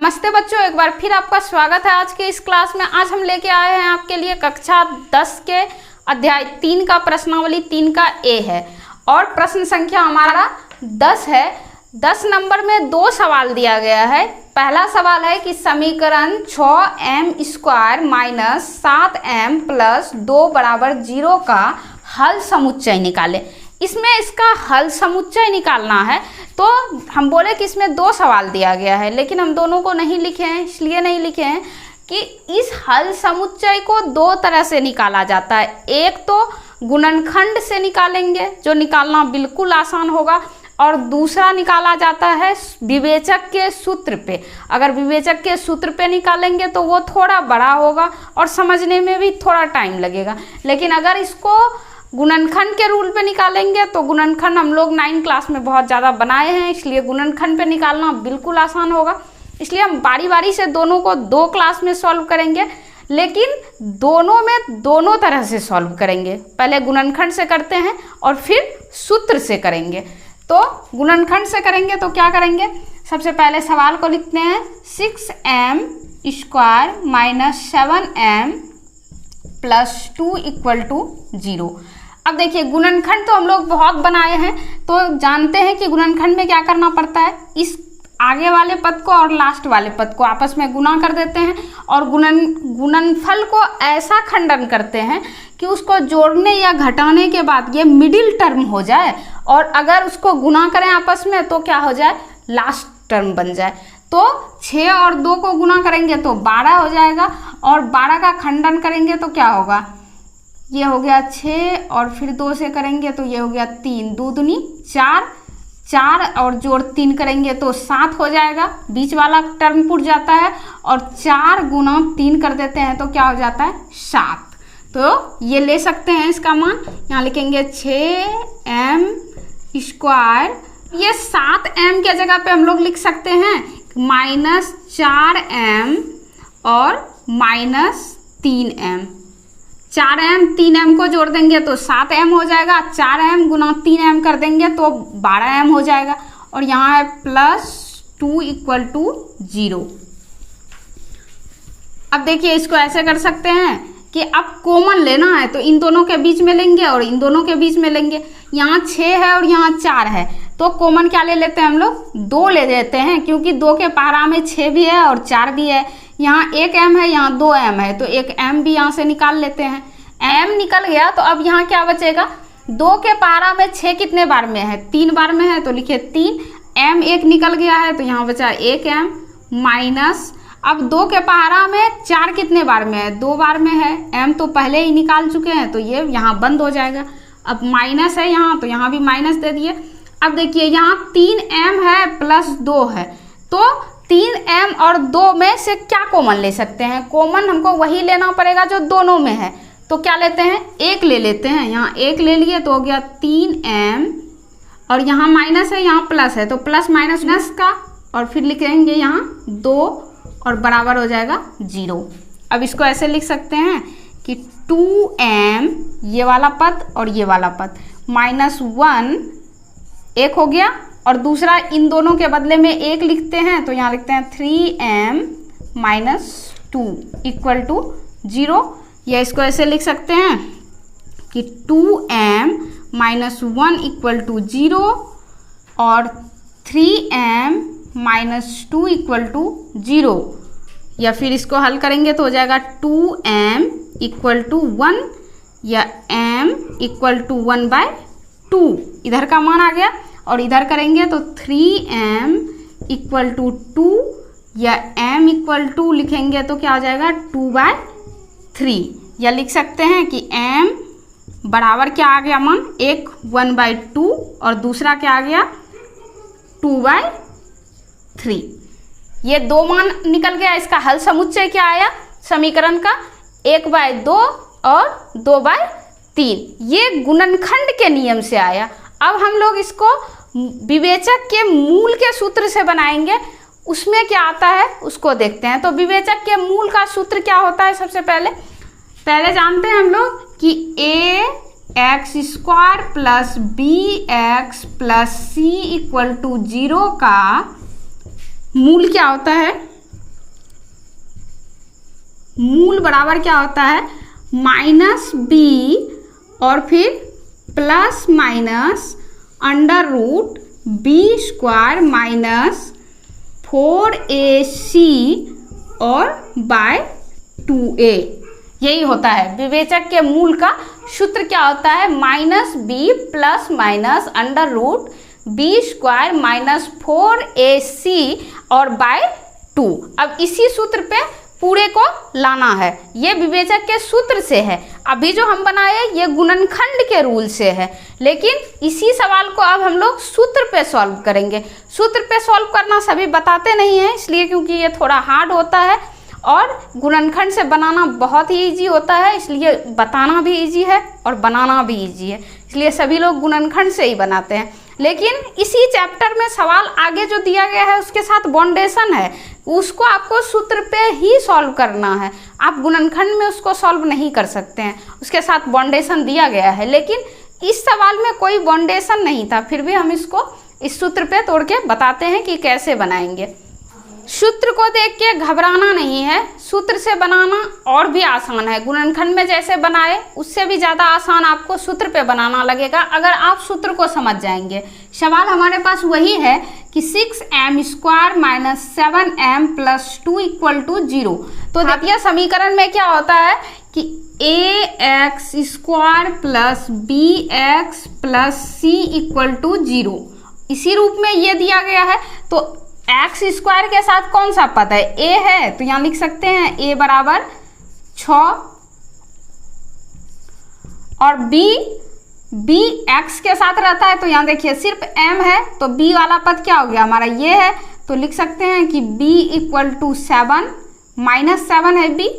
नमस्ते बच्चों, एक बार फिर आपका स्वागत है आज के इस क्लास में। आज हम लेके आए हैं आपके लिए कक्षा 10 के अध्याय 3 का प्रश्नावली 3 का ए है और प्रश्न संख्या हमारा 10 है। 10 नंबर में 2 सवाल दिया गया है। पहला सवाल है कि समीकरण 6m² माइनस 7m प्लस 2 बराबर 0 का हल समुच्चय निकाले। इसमें इसका हल समुच्चय निकालना है तो हम बोले कि इसमें 2 सवाल दिया गया है, लेकिन हम दोनों को नहीं लिखे हैं। इसलिए नहीं लिखे हैं कि इस हल समुच्चय को 2 तरह से निकाला जाता है। एक तो गुणनखंड से निकालेंगे, जो निकालना बिल्कुल आसान होगा, और दूसरा निकाला जाता है विवेचक के सूत्र पे। अगर विवेचक के सूत्र पे निकालेंगे तो वो थोड़ा बड़ा होगा और समझने में भी थोड़ा टाइम लगेगा। लेकिन अगर इसको गुणनखंड के रूल पे निकालेंगे तो गुणनखंड हम लोग 9 क्लास में बहुत ज़्यादा बनाए हैं, इसलिए गुणनखंड पे निकालना बिल्कुल आसान होगा। इसलिए हम बारी बारी से दोनों को 2 क्लास में सॉल्व करेंगे, लेकिन दोनों में दोनों तरह से सॉल्व करेंगे। पहले गुणनखंड से करते हैं और फिर सूत्र से करेंगे। तो गुणनखंड से करेंगे तो क्या करेंगे, सबसे पहले सवाल को लिखते हैं 6m² minus 7m plus 2 equal to 0। अब देखिए, गुणनखंड तो हम लोग बहुत बनाए हैं, तो जानते हैं कि गुणनखंड में क्या करना पड़ता है। इस आगे वाले पद को और लास्ट वाले पद को आपस में गुणा कर देते हैं और गुणनफल को ऐसा खंडन करते हैं कि उसको जोड़ने या घटाने के बाद ये मिडिल टर्म हो जाए, और अगर उसको गुणा करें आपस में तो क्या हो जाए, लास्ट टर्म बन जाए। तो 6 और 2 को गुणा करेंगे तो 12 हो जाएगा, और 12 का खंडन करेंगे तो क्या होगा, ये हो गया 6 और फिर 2 से करेंगे तो ये हो गया 3, 2 दूनी 4, 4 और जोड़ 3 करेंगे तो 7 हो जाएगा। बीच वाला टर्म पुट जाता है और 4 गुना 3 कर देते हैं तो क्या हो जाता है, 7। तो ये ले सकते हैं इसका मान, यहाँ लिखेंगे 6m²। ये 7m के जगह पे हम लोग लिख सकते हैं -4m और -3m। 4m 3m को जोड़ देंगे तो 7m हो जाएगा, 4m गुना 3m कर देंगे तो 12m हो जाएगा, और यहाँ है +2 इक्वल टू 0। अब देखिए, इसको ऐसे कर सकते हैं कि अब कॉमन लेना है तो इन दोनों के बीच में लेंगे और इन दोनों के बीच में लेंगे। यहाँ 6 है और यहाँ 4 है, तो कॉमन क्या ले लेते हैं हम लोग, 2 ले लेते हैं, क्योंकि 2 के पारा में 6 भी है और 4 भी है। यहाँ 1m है, यहाँ 2m है, तो एक m भी यहाँ से निकाल लेते हैं। m निकल गया तो अब यहाँ क्या बचेगा, 2 के पारा में 6 कितने बार में है, 3 बार में है, तो लिखिए 3। m 1 निकल गया है तो यहाँ बचा 1m माइनस, अब 2 के पारा में 4 कितने बार में है, 2 बार में है, m तो पहले ही निकाल चुके हैं तो ये यहाँ बंद हो जाएगा। अब माइनस है यहाँ, तो यहाँ भी माइनस दे दिए। अब देखिए, यहाँ 3m है प्लस 2 है, तो 3m और 2 में से क्या कॉमन ले सकते हैं, कॉमन हमको वही लेना पड़ेगा जो दोनों में है। तो क्या लेते हैं, 1 ले लेते हैं। यहाँ 1 ले लिए तो हो गया 3m, और यहाँ माइनस है, यहाँ प्लस है, तो प्लस माइनस का, और फिर लिखेंगे यहाँ 2 और बराबर हो जाएगा 0। अब इसको ऐसे लिख सकते हैं कि 2m ये वाला पद और ये वाला पद -1 1 हो गया, और दूसरा इन दोनों के बदले में 1 लिखते हैं तो यहाँ लिखते हैं 3m - 2 इक्वल टू 0। या इसको ऐसे लिख सकते हैं कि 2m - 1 इक्वल टू 0 और 3m - 2 इक्वल टू 0। या फिर इसको हल करेंगे तो हो जाएगा 2m इक्वल टू 1 या m इक्वल टू 1/2। इधर का मान आ गया, और इधर करेंगे तो 3m इक्वल टू 2 या m इक्वल टू लिखेंगे तो क्या हो जाएगा 2/3। या लिख सकते हैं कि m बराबर क्या आ गया मान, एक 1/2 और दूसरा क्या आ गया 2/3। ये 2 मान निकल गया। इसका हल समुच्चय क्या आया समीकरण का, 1/2 और 2/3। ये गुणनखंड के नियम से आया। अब हम लोग इसको विवेचक के मूल के सूत्र से बनाएंगे, उसमें क्या आता है उसको देखते हैं। तो विवेचक के मूल का सूत्र क्या होता है, सबसे पहले जानते हैं हम लोग कि ax² plus bx plus c equal to 0 का मूल क्या होता है, मूल बराबर क्या होता है, माइनस बी और फिर plus minus under root B square minus 4ac और बाय 2a। यही होता है विवेचक के मूल का सूत्र। क्या होता है, minus B plus minus under root B square minus 4ac और बाय 2। अब इसी सूत्र पे पूरे को लाना है, ये विवेचक के सूत्र से है। अभी जो हम बनाए ये गुणनखंड के रूल से है, लेकिन इसी सवाल को अब हम लोग सूत्र पे सॉल्व करेंगे। सूत्र पे सॉल्व करना सभी बताते नहीं हैं, इसलिए क्योंकि ये थोड़ा हार्ड होता है और गुणनखंड से बनाना बहुत ही इजी होता है, इसलिए बताना भी इजी है और बनाना भी इजी है, इसलिए सभी लोग गुणनखंड से ही बनाते हैं। लेकिन इसी चैप्टर में सवाल आगे जो दिया गया है उसके साथ बॉन्डेशन है, उसको आपको सूत्र पे ही सॉल्व करना है। आप गुणनखंड में उसको सॉल्व नहीं कर सकते हैं, उसके साथ बॉन्डेशन दिया गया है। लेकिन इस सवाल में कोई बॉन्डेशन नहीं था, फिर भी हम इसको इस सूत्र पे तोड़ के बताते हैं कि कैसे बनाएंगे। सूत्र को देख के घबराना नहीं है, सूत्र से बनाना और भी आसान है। गुणनखंड में जैसे बनाए उससे भी ज़्यादा आसान आपको सूत्र पे बनाना लगेगा अगर आप सूत्र को समझ जाएंगे। सवाल हमारे पास वही है कि 6m square minus 7m plus 2 equal to 0। तो देखिए समीकरण में क्या होता है कि ax square plus bx plus c equal to 0, इसी रूप में ये दिया गया है। तो एक्स स्क्वायर के साथ कौन सा पद है, a है, तो यहां लिख सकते हैं a बराबर 6 और b x के साथ रहता है, तो यहां देखिए सिर्फ m है, तो b वाला पद क्या हो गया हमारा ये है, तो लिख सकते हैं कि b इक्वल टू 7 माइनस 7 है b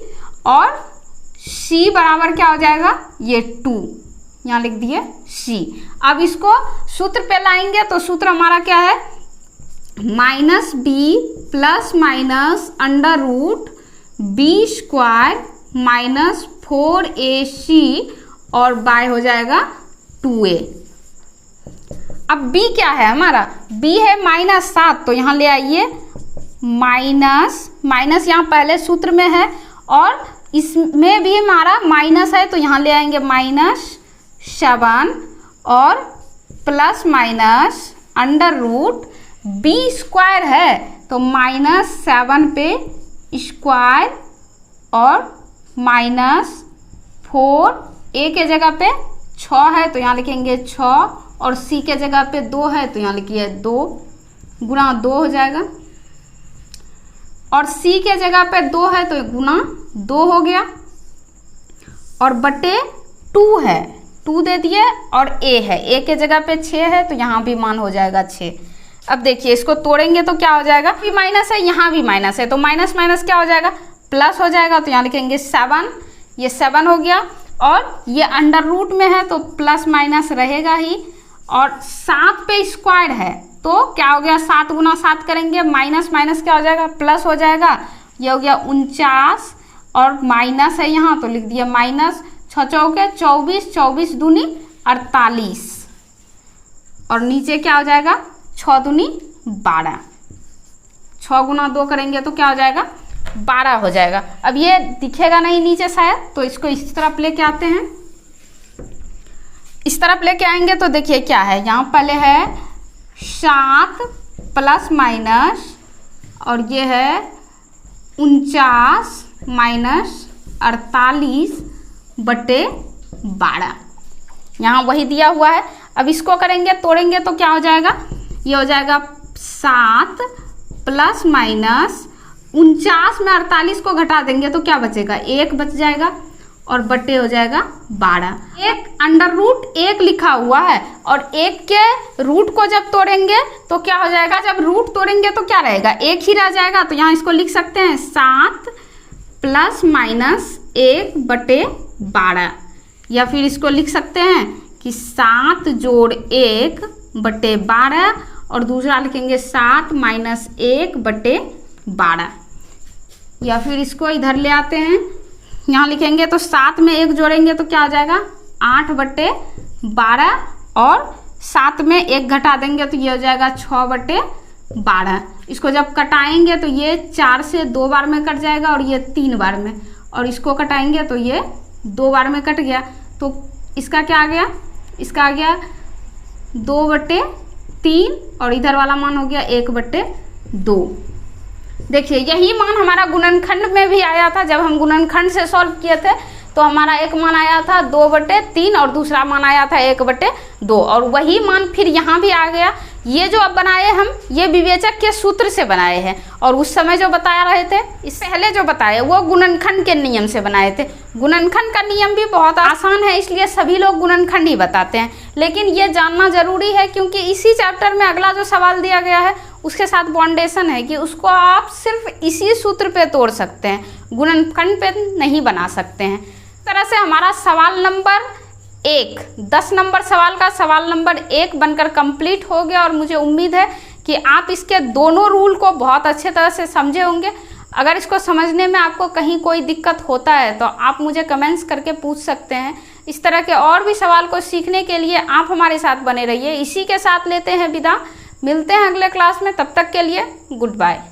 और c बराबर क्या हो जाएगा ये 2, यहां लिख दिए c। अब इसको सूत्र पे लाएंगे तो सूत्र हमारा क्या है, minus B plus minus under root B square minus 4ac और बाय हो जाएगा 2a। अब b क्या है हमारा, b है माइनस 7, तो यहाँ ले आइए माइनस यहाँ पहले सूत्र में है और इसमें भी हमारा माइनस है, तो यहाँ ले आएंगे -7 और plus minus under root B square है तो -7 पे स्क्वायर और -4, a के जगह पे 6 है तो यहाँ लिखेंगे 6 और c के जगह पे 2 है तो यहाँ लिखिए 2 गुना 2 हो जाएगा और c के जगह पे 2 है तो गुना 2 हो गया और बटे 2 है 2 दे दिए और a है, a के जगह पे 6 है तो यहाँ भी मान हो जाएगा 6। अब देखिए इसको तोड़ेंगे तो क्या हो जाएगा, भी माइनस है यहाँ भी माइनस है तो माइनस माइनस क्या हो जाएगा प्लस हो जाएगा, तो यहाँ लिखेंगे 7, ये 7 हो गया और ये अंडर रूट में है तो प्लस माइनस रहेगा ही और 7 पे स्क्वायर है तो क्या हो गया 7 गुना 7 करेंगे माइनस माइनस क्या हो जाएगा प्लस हो जाएगा, ये हो गया 49 और माइनस है यहाँ तो लिख दिया माइनस 6 चौके 24, 24 दूनी 48 और नीचे क्या हो जाएगा 6 दूनी 12, 6 गुना 2 करेंगे तो क्या हो जाएगा 12 हो जाएगा। अब ये दिखेगा नहीं नीचे शायद, तो इसको इस तरफ लेके आते हैं, इस तरफ लेके आएंगे तो देखिए क्या है, यहाँ पहले है 7 प्लस माइनस और ये है 49 माइनस 48 बटे 12, यहाँ वही दिया हुआ है। अब इसको करेंगे तोड़ेंगे तो क्या हो जाएगा, ये हो जाएगा 7 प्लस माइनस 49 में 48 को घटा देंगे तो क्या बचेगा 1 बच जाएगा और बटे हो जाएगा 12। एक अंडर रूट 1 लिखा हुआ है और 1 के रूट को जब तोड़ेंगे तो क्या हो जाएगा, जब रूट तोड़ेंगे तो क्या रहेगा 1 ही रह जाएगा, तो यहाँ इसको लिख सकते हैं 7 प्लस माइनस 1 बटे 12 या फिर इसको लिख सकते हैं कि 7 जोड़ 1 बटे 12 और दूसरा लिखेंगे 7 माइनस 1 बटे 12 या फिर इसको इधर ले आते हैं, यहाँ लिखेंगे तो 7 में 1 जोड़ेंगे तो क्या हो जाएगा 8 बटे 12 और 7 में 1 घटा देंगे तो ये हो जाएगा 6 बटे 12। इसको जब कटाएंगे तो ये 4 से 2 बार में कट जाएगा और ये 3 बार में और इसको कटाएंगे तो ये 2 बार में कट गया। तो इसका क्या आ गया, इसका आ गया 2/3 और इधर वाला मान हो गया 1/2। देखिए यही मान हमारा गुणनखंड में भी आया था। जब हम गुणनखंड से सॉल्व किए थे तो हमारा एक मान आया था 2/3 और दूसरा मान आया था 1/2 और वही मान फिर यहाँ भी आ गया। ये जो अब बनाए हम, ये विवेचक के सूत्र से बनाए हैं और उस समय जो बता रहे थे, इस पहले जो बताए वो गुणनखंड के नियम से बनाए थे। गुणनखंड का नियम भी बहुत आसान है, इसलिए सभी लोग गुणनखंड ही बताते हैं, लेकिन ये जानना जरूरी है क्योंकि इसी चैप्टर में अगला जो सवाल दिया गया है उसके साथ बाउंडेशन है कि उसको आप सिर्फ इसी सूत्र पे तोड़ सकते हैं, गुणनखंड पे नहीं बना सकते हैं। इस तरह से हमारा सवाल नंबर 1, 10 नंबर सवाल का सवाल नंबर 1 बनकर कंप्लीट हो गया और मुझे उम्मीद है कि आप इसके दोनों रूल को बहुत अच्छे तरह से समझे होंगे। अगर इसको समझने में आपको कहीं कोई दिक्कत होता है तो आप मुझे कमेंट्स करके पूछ सकते हैं। इस तरह के और भी सवाल को सीखने के लिए आप हमारे साथ बने रहिए। इसी के साथ लेते हैं विदा, मिलते हैं अगले क्लास में, तब तक के लिए गुड बाय।